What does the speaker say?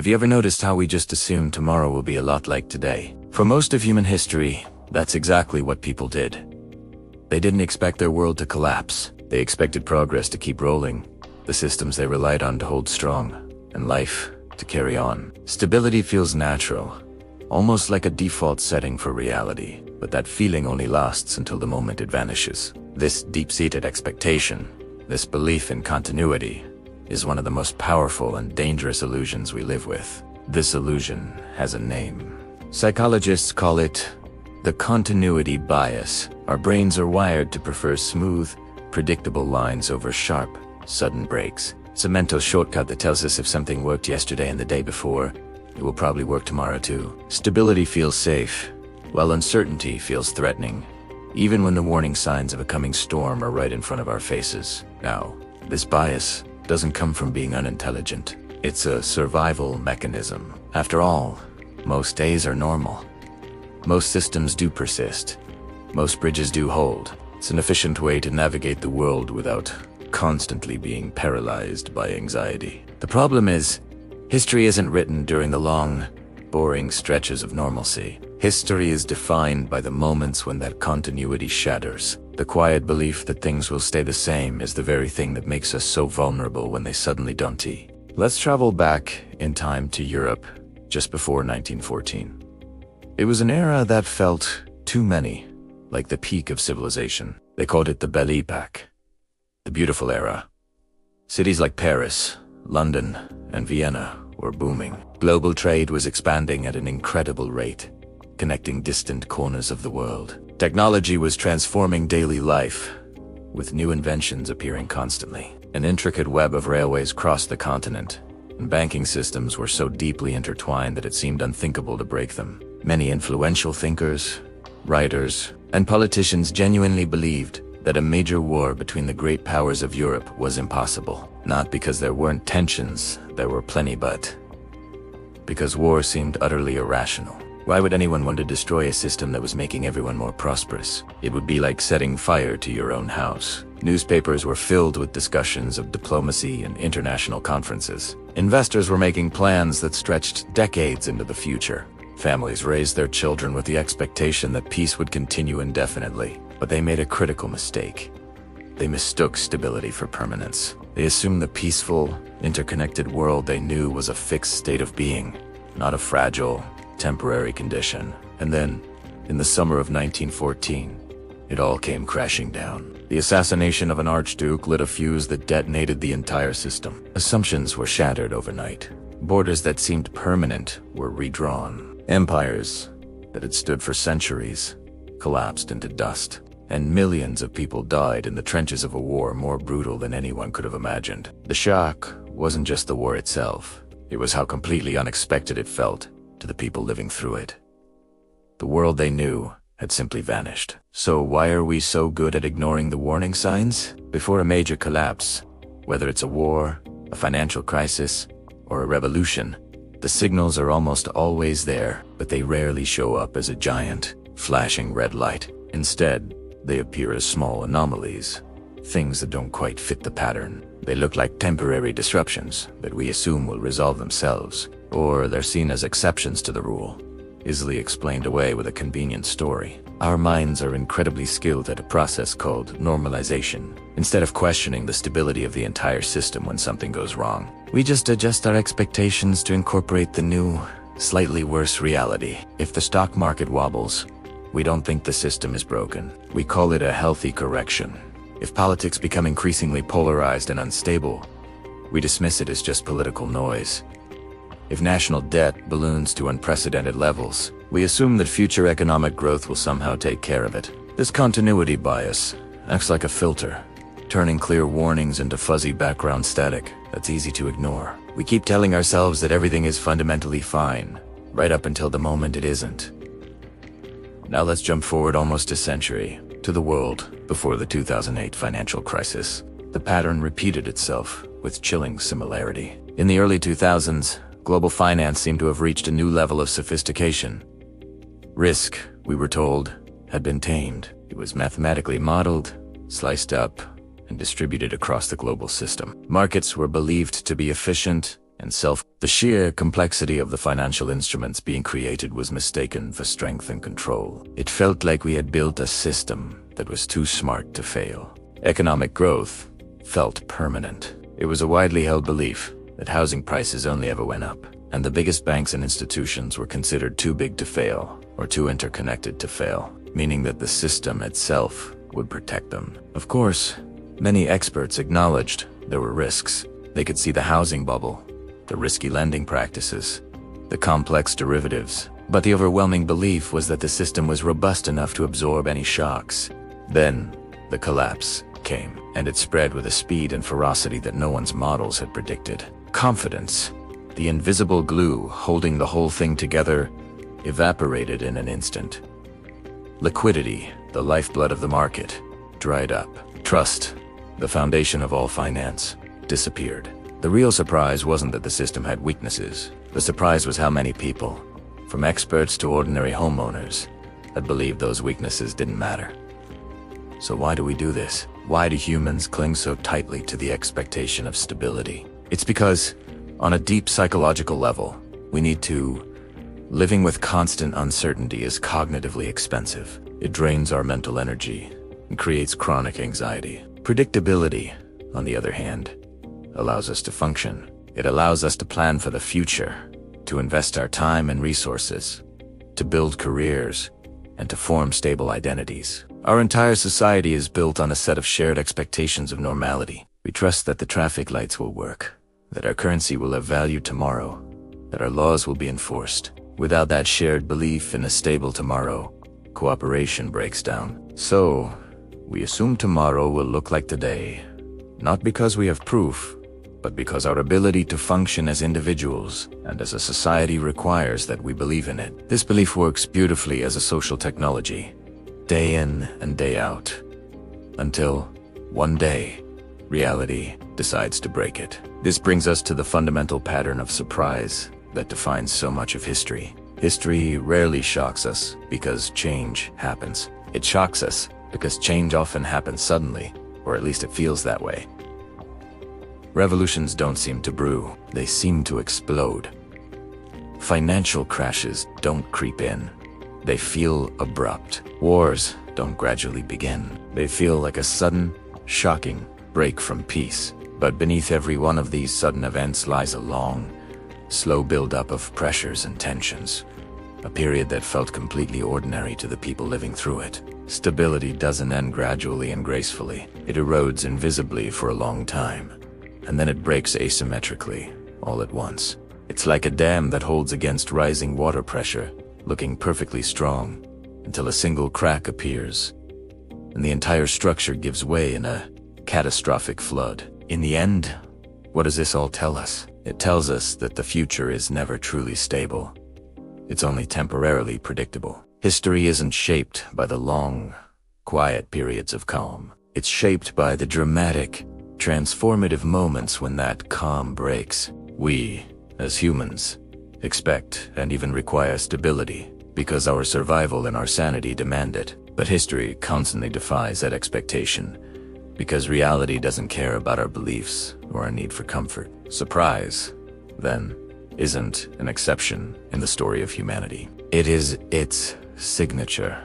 Have you ever noticed how we just assume tomorrow will be a lot like today? For most of human history, that's exactly what people did. They didn't expect their world to collapse. They expected progress to keep rolling, the systems they relied on to hold strong, and life to carry on. Stability feels natural, almost like a default setting for reality, but that feeling only lasts until the moment it vanishes. This deep-seated expectation, this belief in continuity, is one of the most powerful and dangerous illusions we live with. This illusion has a name. Psychologists call it the continuity bias. Our brains are wired to prefer smooth, predictable lines over sharp, sudden breaks. It's a mental shortcut that tells us if something worked yesterday and the day before, it will probably work tomorrow too. Stability feels safe, while uncertainty feels threatening, even when the warning signs of a coming storm are right in front of our faces. Now, this bias doesn't come from being unintelligent. It's a survival mechanism. After all, most days are normal. Most systems do persist. Most bridges do hold. It's an efficient way to navigate the world without constantly being paralyzed by anxiety. The problem is, history isn't written during the long, boring stretches of normalcy. History is defined by the moments when that continuity shatters. The quiet belief that things will stay the same is the very thing that makes us so vulnerable when they suddenly don't. Let's travel back in time to Europe, just before 1914. It was an era that felt, to many, like the peak of civilization. They called it the Belle Epoque, the beautiful era. Cities like Paris, London, and Vienna were booming. Global trade was expanding at an incredible rate, connecting distant corners of the world. Technology was transforming daily life, with new inventions appearing constantly. An intricate web of railways crossed the continent, and banking systems were so deeply intertwined that it seemed unthinkable to break them. Many influential thinkers, writers, and politicians genuinely believed that a major war between the great powers of Europe was impossible. Not because there weren't tensions, there were plenty, but because war seemed utterly irrational. Why would anyone want to destroy a system that was making everyone more prosperous? It would be like setting fire to your own house. Newspapers were filled with discussions of diplomacy and international conferences. Investors were making plans that stretched decades into the future. Families raised their children with the expectation that peace would continue indefinitely. But they made a critical mistake. They mistook stability for permanence. They assumed the peaceful, interconnected world they knew was a fixed state of being, not a fragile, temporary condition. And then, in the summer of 1914, it all came crashing down. The assassination of an archduke lit a fuse that detonated the entire system. Assumptions were shattered overnight. Borders that seemed permanent were redrawn. Empires that had stood for centuries collapsed into dust. And millions of people died in the trenches of a war more brutal than anyone could have imagined. The shock wasn't just the war itself. It was how completely unexpected it felt to the people living through it. The world they knew had simply vanished. So why are we so good at ignoring the warning signs? Before a major collapse, whether it's a war, a financial crisis, or a revolution, the signals are almost always there, but they rarely show up as a giant, flashing red light. Instead, they appear as small anomalies, things that don't quite fit the pattern. They look like temporary disruptions that we assume will resolve themselves, or they're seen as exceptions to the rule, easily explained away with a convenient story. Our minds are incredibly skilled at a process called normalization. Instead of questioning the stability of the entire system when something goes wrong, we just adjust our expectations to incorporate the new, slightly worse reality. If the stock market wobbles, we don't think the system is broken. We call it a healthy correction. If politics become increasingly polarized and unstable, we dismiss it as just political noise. If national debt balloons to unprecedented levels, we assume that future economic growth will somehow take care of it. This continuity bias acts like a filter, turning clear warnings into fuzzy background static that's easy to ignore. We keep telling ourselves that everything is fundamentally fine, right up until the moment it isn't. Now let's jump forward almost a century, to the world before the 2008 financial crisis. The pattern repeated itself with chilling similarity. In the early 2000s, global finance seemed to have reached a new level of sophistication. Risk, we were told, had been tamed. It was mathematically modeled, sliced up, and distributed across the global system. Markets were believed to be efficient and self. The sheer complexity of the financial instruments being created was mistaken for strength and control. It felt like we had built a system that was too smart to fail. Economic growth felt permanent. It was a widely held belief that housing prices only ever went up, and the biggest banks and institutions were considered too big to fail or too interconnected to fail, meaning that the system itself would protect them. Of course, many experts acknowledged there were risks. They could see the housing bubble, the risky lending practices, the complex derivatives, but the overwhelming belief was that the system was robust enough to absorb any shocks. Then, the collapse came, and it spread with a speed and ferocity that no one's models had predicted. Confidence, the invisible glue holding the whole thing together, evaporated in an instant. Liquidity, the lifeblood of the market, dried up. Trust, the foundation of all finance, disappeared. The real surprise wasn't that the system had weaknesses. The surprise was how many people, from experts to ordinary homeowners, had believed those weaknesses didn't matter. So why do we do this? Why do humans cling so tightly to the expectation of stability? It's because, on a deep psychological level, we need to. Living with constant uncertainty is cognitively expensive. It drains our mental energy and creates chronic anxiety. Predictability, on the other hand, allows us to function. It allows us to plan for the future, to invest our time and resources, to build careers, and to form stable identities. Our entire society is built on a set of shared expectations of normality. We trust that the traffic lights will work, that our currency will have value tomorrow, that our laws will be enforced. Without that shared belief in a stable tomorrow, cooperation breaks down. So, we assume tomorrow will look like today, not because we have proof, but because our ability to function as individuals and as a society requires that we believe in it. This belief works beautifully as a social technology, day in and day out, until one day, reality decides to break it. This brings us to the fundamental pattern of surprise that defines so much of history. History rarely shocks us because change happens. It shocks us because change often happens suddenly, or at least it feels that way. Revolutions don't seem to brew, they seem to explode. Financial crashes don't creep in, they feel abrupt. Wars don't gradually begin, they feel like a sudden, shocking break from peace. But beneath every one of these sudden events lies a long, slow build-up of pressures and tensions, a period that felt completely ordinary to the people living through it. Stability doesn't end gradually and gracefully. It erodes invisibly for a long time, and then it breaks asymmetrically, all at once. It's like a dam that holds against rising water pressure, looking perfectly strong, until a single crack appears, and the entire structure gives way in a catastrophic flood. In the end, what does this all tell us? It tells us that the future is never truly stable. It's only temporarily predictable. History isn't shaped by the long, quiet periods of calm. It's shaped by the dramatic, transformative moments when that calm breaks. We, as humans, expect and even require stability because our survival and our sanity demand it. But history constantly defies that expectation because reality doesn't care about our beliefs or our need for comfort. Surprise, then, isn't an exception in the story of humanity. It is its signature.